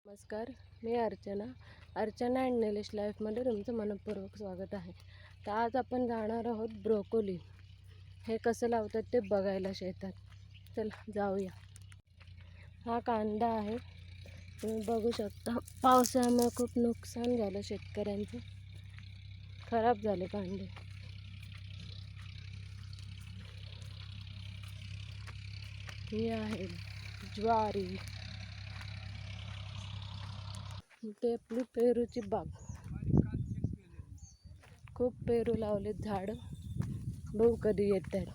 नमस्कार, मी अर्चना अँड निलेश लाईफमध्ये तुमचं मनपूर्वक स्वागत आहे. तर आज आपण जाणार आहोत ब्रोकोली. हे कसं लावतात ते बघायला शेतात. चला जाऊया. हा कांदा आहे, तुम्ही बघू शकता. पावसामुळे खूप नुकसान झालं शेतकऱ्यांचं, खराब झाले कांदे. ही आहे ज्वारी. ते आपली पेरूची बाग. खूप पेरू लावलेत झाड. बघू कधी येत आहेत.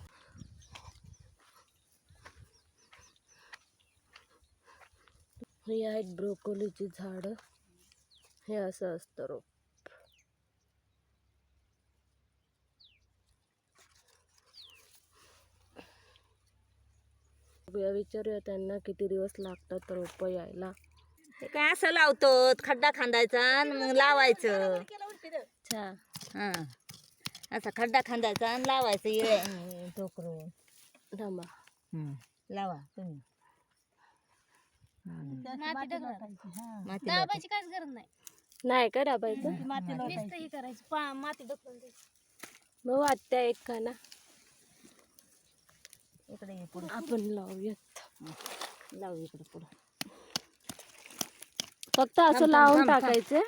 ही आहेत ब्रोकोलीची झाड. हे असं असतं रोप. विचारूया त्यांना किती दिवस लागतात रोप यायला. काय असं लावतो, खड्डा खांदायचा आणि मग लावायचं. अच्छा, हा, असा खड्डा खांदायचा आणि लावायचं. येळे टोकरून थांबा. लावा तुम्ही. माती दाबायची काहीच गरज नाही. नाही का डाबायचं? नुसतं हे करायचं, माती ढकलून द्यायची. मग आत्या एक का ना इकडे ये पुढे आपण लावूयात. लावू इकडे पुढे. फक्त असं लावून टाकायचं.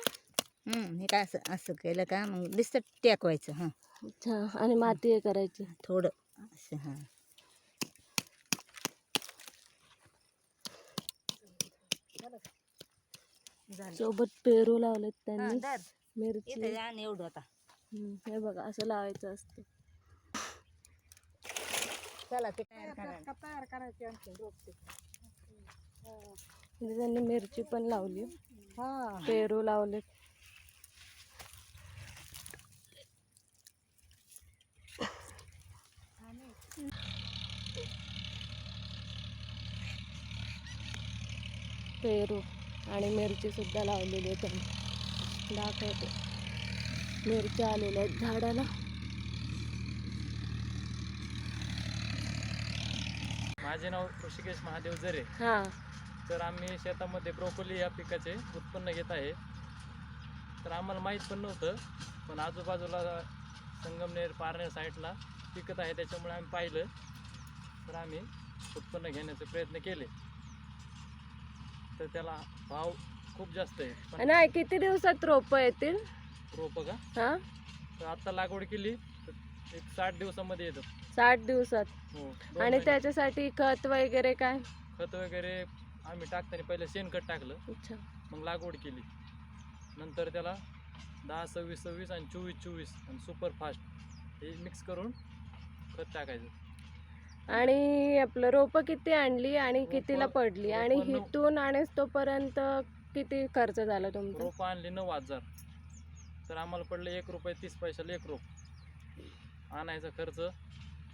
हे काय असं असं केलं का मग दिसतं टेकवायचं. हा, अच्छा, आणि माती हे करायची थोडं असं. हा, सोबत पेरू लावलेत त्यांनी, मिरची. इथे आणि एवढं आता हे बघा असं लावायचं असतं. चला ते तयार करायची. म्हणजे त्यांनी मिरची पण लावली, हा, पेरू लावलेत. पेरू आणि मिरची सुद्धा लावलेली आहे त्यांनी. दाखवते, मिरच्या आलेल्या आहेत झाडाला. माझे नाव ऋषिकेश महादेव जरे. हां, तर आम्ही शेतामध्ये ब्रोकोली या पिकाचे उत्पन्न घेत आहे. तर आम्हाला माहीत पण नव्हतं, पण आजूबाजूला संगमनेर पारनेर साईडला पिकत आहे, त्याच्यामुळे आम्ही पाहिलं. तर आम्ही उत्पन्न घेण्याचे प्रयत्न केले. तर त्याला भाव खूप जास्त आहे. पण नाही किती दिवसात रोपं येतील? रोपं का, हां, तर आत्ता लागवड केली तर एक 60 दिवसामध्ये येतं. 60 दिवसात. हो, 2 आणि महिने. त्याच्यासाठी खत वगैरे काय? खत वगैरे आम्ही टाकताना पहिले शेणखत टाकलं, अच्छा, मग लागवड केली. नंतर त्याला 10-26-26 आणि 24-24 आणि सुपरफास्ट हे मिक्स करून खत टाकायचं. आणि आपलं रोपं किती आणली आणि कितीला पडली? आणि रोपं हिथून आणि तोपर्यंत किती खर्च झाला तुमचा? रोपं आणली 9,000. तर आम्हाला पडलं ₹1.30 एक रोप. आणायचा खर्च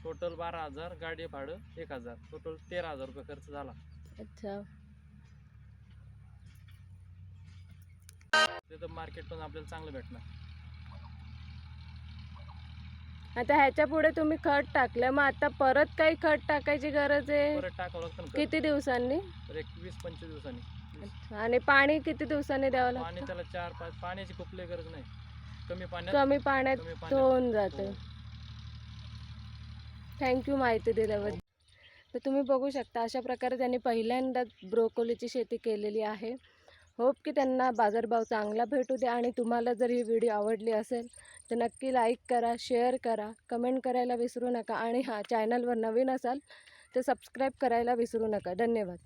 टोटल 12,000, गाडी भाडं 1,000, टोटल 13,000 रुपये खर्च झाला. अच्छा, तिथं मार्केट पण आपल्याला चांगलं भेटणार. आता ह्याच्या पुढे तुम्ही खत टाकलं, मग आता परत काही खत टाकायची गरज आहे? परत टाकावं लागतं ना खत. किती दिवसांनी? तर एक 20-25 दिवसांनी. अच्छा, आणि पाणी किती दिवसांनी द्यावं पाणी लागतं? त्याला 4-5 पाण्याची खूप लई गरज नाही. कमी पाण्यात कमी पाण्यात होऊन जाते. हो. थँक्यू माहिती दिल्याबद्दल. तर तुम्ही बघू शकता अशा प्रकारे त्यांनी पहिल्यांदाच ब्रोकोलीची शेती केलेली आहे. होप की त्यांना बाजारभाव चांगला भेटू दे. आणि तुम्हाला जर ही व्हिडिओ आवडली असेल तर नक्की लाईक करा, शेअर करा, कमेंट करायला विसरू नका. आणि चॅनलवर नवीन असाल तर सबस्क्राईब करायला विसरू नका. धन्यवाद.